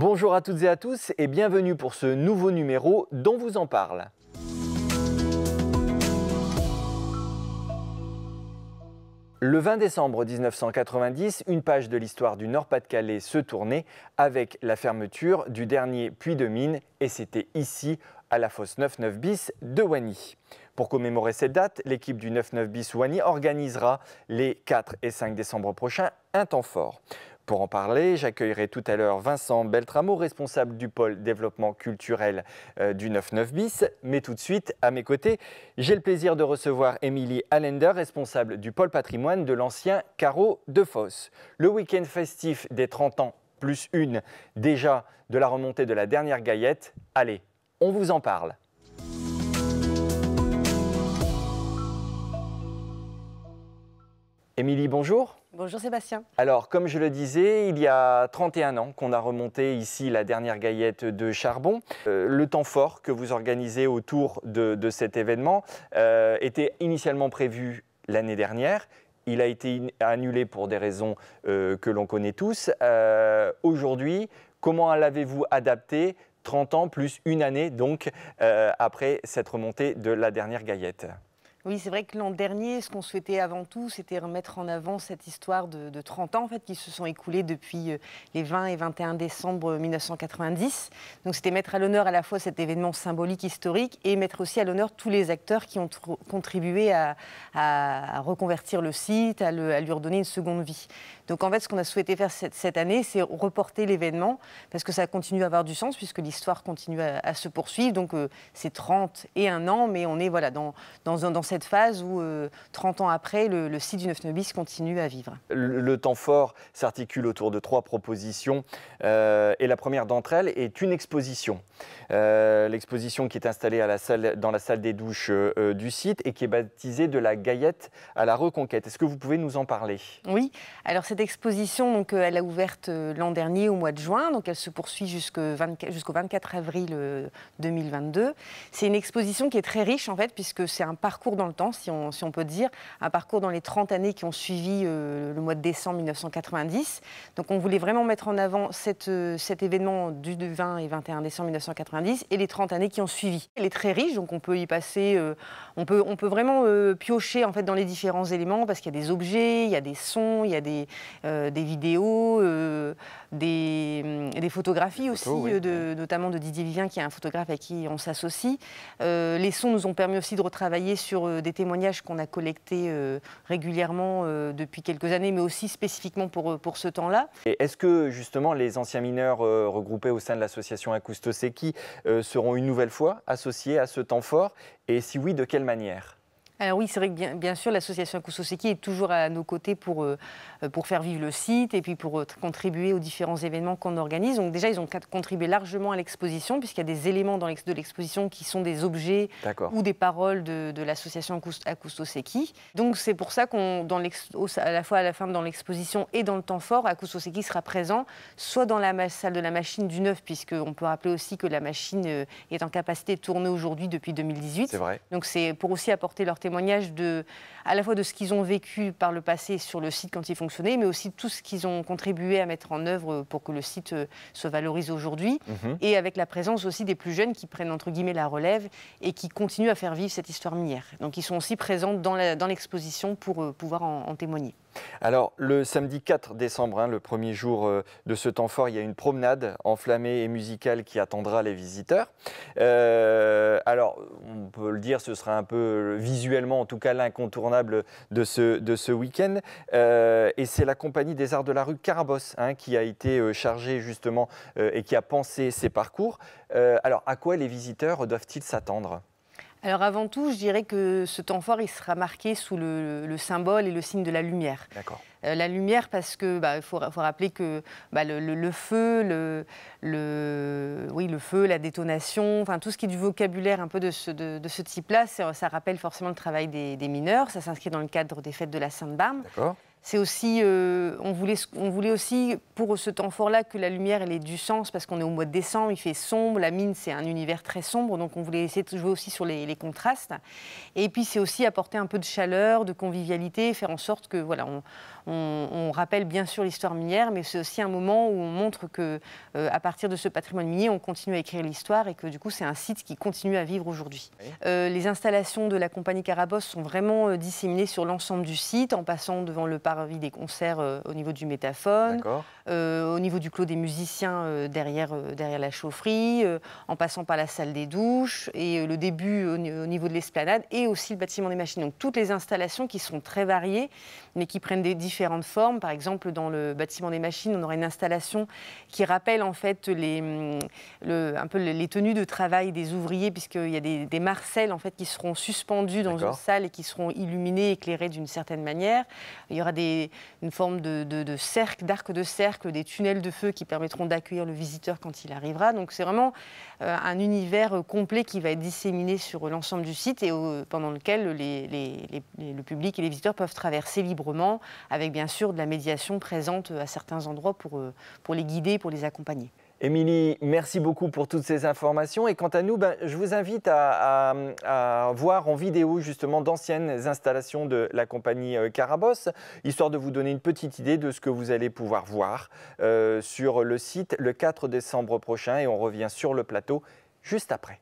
Bonjour à toutes et à tous et bienvenue pour ce nouveau numéro d'On vous en parle. Le 20 décembre 1990, une page de l'histoire du Nord-Pas-de-Calais se tournait avec la fermeture du dernier puits de mine et c'était ici, à la fosse 99 bis de Wany. Pour commémorer cette date, l'équipe du 99 bis Wany organisera les 4 et 5 décembre prochains un temps fort. Pour en parler, j'accueillerai tout à l'heure Vincent Beltramo, responsable du pôle développement culturel du 99 bis. Mais tout de suite, à mes côtés, j'ai le plaisir de recevoir Émilie Allender, responsable du pôle patrimoine de l'ancien carreau de fosse. Le week-end festif des 30 ans plus une, déjà de la remontée de la dernière gaillette. Allez, on vous en parle. Émilie, bonjour. Bonjour Sébastien. Alors, comme je le disais, il y a 31 ans qu'on a remonté ici la dernière gaillette de charbon. Le temps fort que vous organisez autour de cet événement était initialement prévu l'année dernière. Il a été annulé pour des raisons que l'on connaît tous. Aujourd'hui, comment l'avez-vous adapté 30 ans plus une année donc après cette remontée de la dernière gaillette? Oui, c'est vrai que l'an dernier, ce qu'on souhaitait avant tout, c'était remettre en avant cette histoire de 30 ans en fait, qui se sont écoulés depuis les 20 et 21 décembre 1990. Donc c'était mettre à l'honneur à la fois cet événement symbolique, historique, et mettre aussi à l'honneur tous les acteurs qui ont contribué à reconvertir le site, à lui redonner une seconde vie. Donc en fait, ce qu'on a souhaité faire cette année, c'est reporter l'événement, parce que ça continue à avoir du sens, puisque l'histoire continue à se poursuivre. Donc c'est 30 et 1 an, mais on est voilà, dans cette phase où 30 ans après, le site du 99 bis continue à vivre. Le temps fort s'articule autour de 3 propositions et la première d'entre elles est une exposition. L'exposition qui est installée dans la salle des douches du site et qui est baptisée de la Gaillette à la Reconquête. Est-ce que vous pouvez nous en parler? Oui, alors cette exposition, donc, elle a ouverte l'an dernier au mois de juin, donc elle se poursuit jusqu'au 24 avril 2022. C'est une exposition qui est très riche en fait, puisque c'est un parcours dans le temps, si on peut dire, un parcours dans les 30 années qui ont suivi le mois de décembre 1990. Donc on voulait vraiment mettre en avant cet événement du 20 et 21 décembre 1990 et les 30 années qui ont suivi. Elle est très riche, donc on peut y passer, on peut vraiment piocher en fait, dans les différents éléments, parce qu'il y a des objets, il y a des sons, il y a des vidéos, des photographies aussi, oui. Notamment de Didier Vivien, qui est un photographe avec qui on s'associe. Les sons nous ont permis aussi de retravailler sur des témoignages qu'on a collectés régulièrement depuis quelques années, mais aussi spécifiquement pour ce temps-là. Et est-ce que justement les anciens mineurs regroupés au sein de l'association Acousto-Secchi seront une nouvelle fois associés à ce temps fort? Et si oui, de quelle manière? Alors oui, c'est vrai que bien sûr, l'association Acousto-Secchi est toujours à nos côtés pour faire vivre le site et puis pour contribuer aux différents événements qu'on organise. Donc déjà, ils ont contribué largement à l'exposition, puisqu'il y a des éléments de l'exposition qui sont des objets ou des paroles de l'association Acousto-Secchi. Donc c'est pour ça à la fois à la fin dans l'exposition et dans le temps fort, Acousto-Secchi sera présent, soit dans la salle de la machine du 9, puisqu'on peut rappeler aussi que la machine est en capacité de tourner aujourd'hui depuis 2018. C'est vrai. Donc c'est pour aussi apporter leur témoignage à la fois de ce qu'ils ont vécu par le passé sur le site quand il fonctionnait, mais aussi tout ce qu'ils ont contribué à mettre en œuvre pour que le site se valorise aujourd'hui. Et avec la présence aussi des plus jeunes qui prennent entre guillemets la relève et qui continuent à faire vivre cette histoire minière. Donc ils sont aussi présents dans l'exposition pour pouvoir en témoigner. Alors, le samedi 4 décembre, le premier jour de ce temps fort, il y a une promenade enflammée et musicale qui attendra les visiteurs. Alors, on peut le dire, ce sera un peu visuellement, en tout cas, l'incontournable de ce week-end. Et c'est la compagnie des Arts de la rue Carabosse qui a été chargée justement et qui a pensé ces parcours. Alors, à quoi les visiteurs doivent-ils s'attendre ? Alors avant tout, je dirais que ce temps fort, il sera marqué sous le symbole et le signe de la lumière. D'accord. La lumière parce que il faut rappeler que le feu, le feu, la détonation, enfin tout ce qui est du vocabulaire un peu de ce type-là, ça rappelle forcément le travail des mineurs. Ça s'inscrit dans le cadre des fêtes de la Sainte-Barbe. D'accord. C'est aussi, on voulait aussi pour ce temps fort-là que la lumière elle ait du sens, parce qu'on est au mois de décembre, il fait sombre, la mine c'est un univers très sombre, donc on voulait essayer de jouer aussi sur les contrastes. Et puis c'est aussi apporter un peu de chaleur, de convivialité, faire en sorte que voilà, on rappelle bien sûr l'histoire minière, mais c'est aussi un moment où on montre que à partir de ce patrimoine minier, on continue à écrire l'histoire et que du coup, c'est un site qui continue à vivre aujourd'hui. Oui. Les installations de la compagnie Carabosse sont vraiment disséminées sur l'ensemble du site, en passant devant le parvis des concerts au niveau du métaphone, au niveau du clos des musiciens derrière la chaufferie, en passant par la salle des douches et le début au niveau de l'esplanade et aussi le bâtiment des machines. Donc toutes les installations qui sont très variées, mais qui prennent des différentes formes. Par exemple, dans le bâtiment des machines, on aura une installation qui rappelle en fait un peu les tenues de travail des ouvriers, puisqu'il y a des marcelles en fait qui seront suspendus dans une salle et qui seront illuminés, éclairés d'une certaine manière. Il y aura une forme de cercle, d'arc de cercle, des tunnels de feu qui permettront d'accueillir le visiteur quand il arrivera. Donc c'est vraiment un univers complet qui va être disséminé sur l'ensemble du site et pendant lequel le public et les visiteurs peuvent traverser librement, avec bien sûr de la médiation présente à certains endroits pour les guider, pour les accompagner. Émilie, merci beaucoup pour toutes ces informations. Et quant à nous, je vous invite à voir en vidéo justement d'anciennes installations de la compagnie Carabosse, histoire de vous donner une petite idée de ce que vous allez pouvoir voir sur le site le 4 décembre prochain. Et on revient sur le plateau juste après.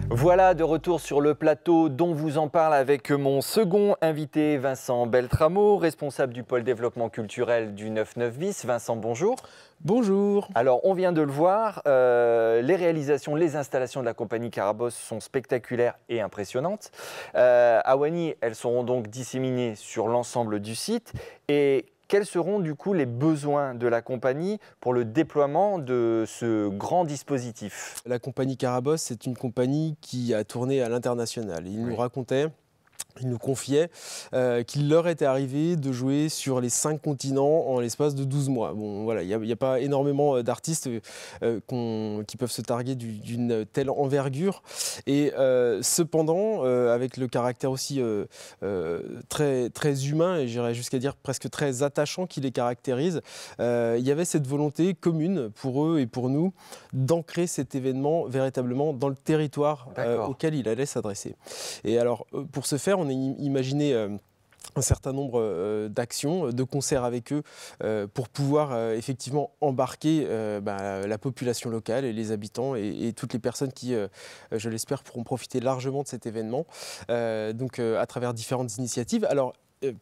Voilà, de retour sur le plateau dont vous en parle avec mon second invité, Vincent Beltramo, responsable du pôle développement culturel du 99 bis. Vincent, bonjour. Bonjour. Alors, on vient de le voir, les réalisations, les installations de la compagnie Carabosse sont spectaculaires et impressionnantes. À Wany, elles seront donc disséminées sur l'ensemble du site. Et quels seront du coup les besoins de la compagnie pour le déploiement de ce grand dispositif? La compagnie Carabosse, c'est une compagnie qui a tourné à l'international. Il nous racontait, il nous confiait qu'il leur était arrivé de jouer sur les 5 continents en l'espace de 12 mois. Bon, voilà, il n'y a pas énormément d'artistes qui peuvent se targuer d'une telle envergure. Et cependant, avec le caractère aussi très, très humain, et j'irais jusqu'à dire presque très attachant qui les caractérise, il y avait cette volonté commune pour eux et pour nous d'ancrer cet événement véritablement dans le territoire auquel il allait s'adresser. Et alors, pour ce faire, on a imaginé un certain nombre d'actions, de concerts avec eux pour pouvoir effectivement embarquer la population locale et les habitants et toutes les personnes qui, je l'espère, pourront profiter largement de cet événement, donc à travers différentes initiatives. Alors,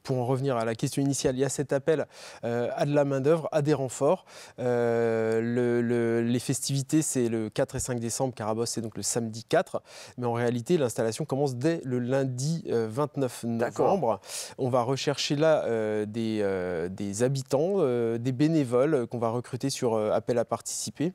pour en revenir à la question initiale, il y a cet appel à de la main-d'œuvre, à des renforts. Les festivités, c'est le 4 et 5 décembre. Carabosse, c'est donc le samedi 4. Mais en réalité, l'installation commence dès le lundi 29 novembre. On va rechercher là des habitants, des bénévoles qu'on va recruter sur appel à participer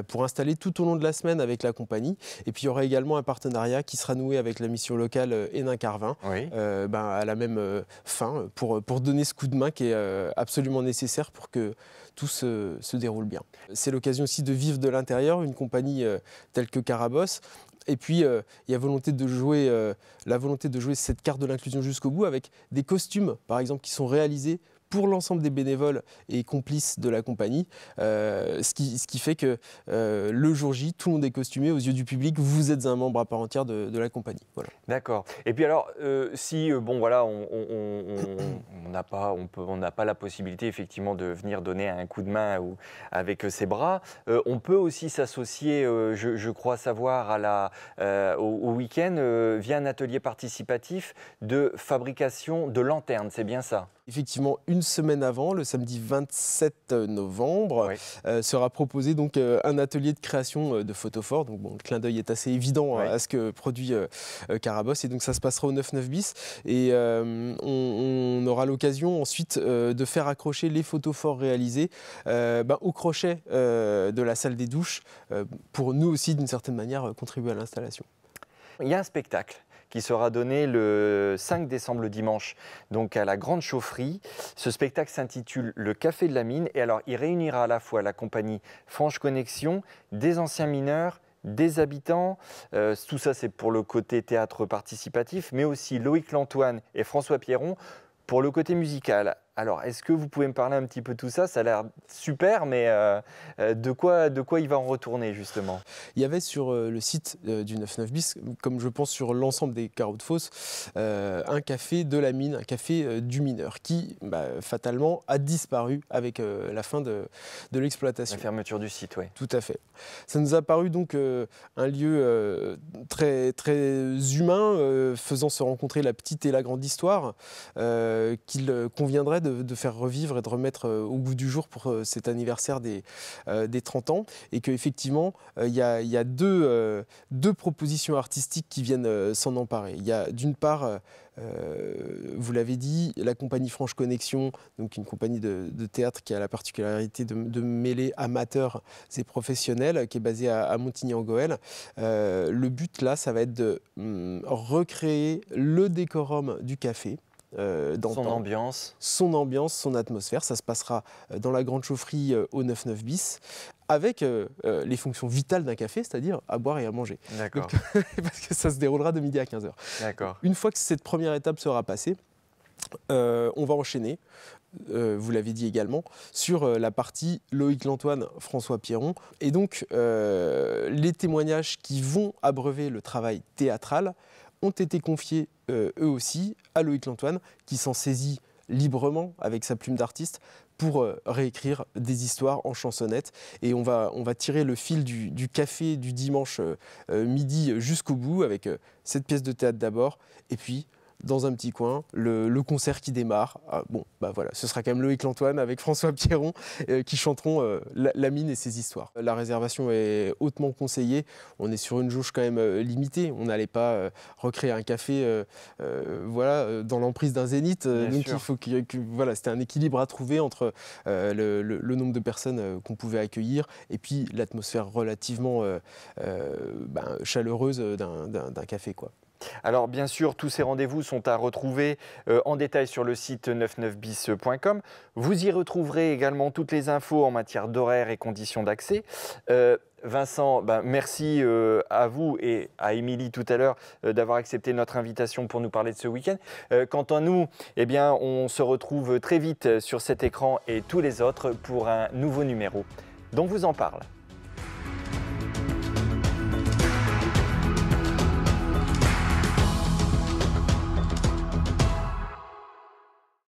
pour installer tout au long de la semaine avec la compagnie. Et puis, il y aura également un partenariat qui sera noué avec la mission locale Hénin-Carvin à la même fin pour donner ce coup de main qui est absolument nécessaire pour que tout se déroule bien. C'est l'occasion aussi de vivre de l'intérieur une compagnie telle que Carabosse. Et puis, il y a la volonté de jouer cette carte de l'inclusion jusqu'au bout avec des costumes, par exemple, qui sont réalisés pour l'ensemble des bénévoles et complices de la compagnie, ce qui fait que le jour J, tout le monde est costumé aux yeux du public, vous êtes un membre à part entière de la compagnie. Voilà. D'accord. Et puis alors, si on n'a pas la possibilité effectivement de venir donner un coup de main avec ses bras, on peut aussi s'associer, je crois savoir, au week-end via un atelier participatif de fabrication de lanternes, c'est bien ça? Effectivement, une semaine avant, le samedi 27 novembre, Oui. sera proposé donc un atelier de création de photophores. Donc bon, le clin d'œil est assez évident Oui. à ce que produit Carabosse. Et donc ça se passera au 9-9 bis. Et on aura l'occasion ensuite de faire accrocher les photophores réalisés au crochet de la salle des douches pour nous aussi, d'une certaine manière, contribuer à l'installation. Il y a un spectacle qui sera donné le 5 décembre, le dimanche, donc à la Grande Chaufferie. Ce spectacle s'intitule Le Café de la Mine. Et alors, il réunira à la fois la compagnie Franche Connexion, des anciens mineurs, des habitants. Tout ça, c'est pour le côté théâtre participatif, mais aussi Loïc Lantoine et François Pierron pour le côté musical. Alors, est-ce que vous pouvez me parler un petit peu de tout ça? Ça a l'air super, mais de quoi il va en retourner, justement? Il y avait sur le site du 9-9 bis, comme je pense sur l'ensemble des carreaux de fosse, un café de la mine, un café du mineur, qui fatalement a disparu avec la fin de l'exploitation. La fermeture du site, oui. Tout à fait. Ça nous a paru donc un lieu très, très humain, faisant se rencontrer la petite et la grande histoire, qu'il conviendrait de faire revivre et de remettre au goût du jour pour cet anniversaire des 30 ans. Et qu'effectivement, il y a deux propositions artistiques qui viennent s'en emparer. Il y a d'une part, vous l'avez dit, la compagnie Franche Connexion, donc une compagnie de théâtre qui a la particularité de mêler amateurs et professionnels, qui est basée à Montigny-en-Gohelle. Le but là, ça va être de recréer le décorum du café. Son ambiance, son atmosphère. Ça se passera dans la Grande Chaufferie au 9-9 bis, avec les fonctions vitales d'un café, c'est-à-dire à boire et à manger. D'accord. Parce que ça se déroulera de midi à 15h. D'accord. Une fois que cette première étape sera passée, on va enchaîner, vous l'avez dit également, sur la partie Loïc Lantoine, François Pierron. Et donc, les témoignages qui vont abreuver le travail théâtral ont été confiés eux aussi à Loïc Lantoine, qui s'en saisit librement avec sa plume d'artiste pour réécrire des histoires en chansonnettes. Et on va tirer le fil du café du dimanche midi jusqu'au bout avec cette pièce de théâtre d'abord, et puis dans un petit coin, le concert qui démarre. Voilà, ce sera quand même Loïc Lantoine avec François Pierron qui chanteront la mine et ses histoires. La réservation est hautement conseillée. On est sur une jauge quand même limitée. On n'allait pas recréer un café dans l'emprise d'un zénith. Donc sûr. il faut c'était un équilibre à trouver entre le nombre de personnes qu'on pouvait accueillir et puis l'atmosphère relativement chaleureuse d'un café, quoi. Alors bien sûr, tous ces rendez-vous sont à retrouver en détail sur le site 99bis.com. Vous y retrouverez également toutes les infos en matière d'horaire et conditions d'accès. Vincent, merci à vous et à Émilie tout à l'heure d'avoir accepté notre invitation pour nous parler de ce week-end. Quant à nous, on se retrouve très vite sur cet écran et tous les autres pour un nouveau numéro dont vous en parle.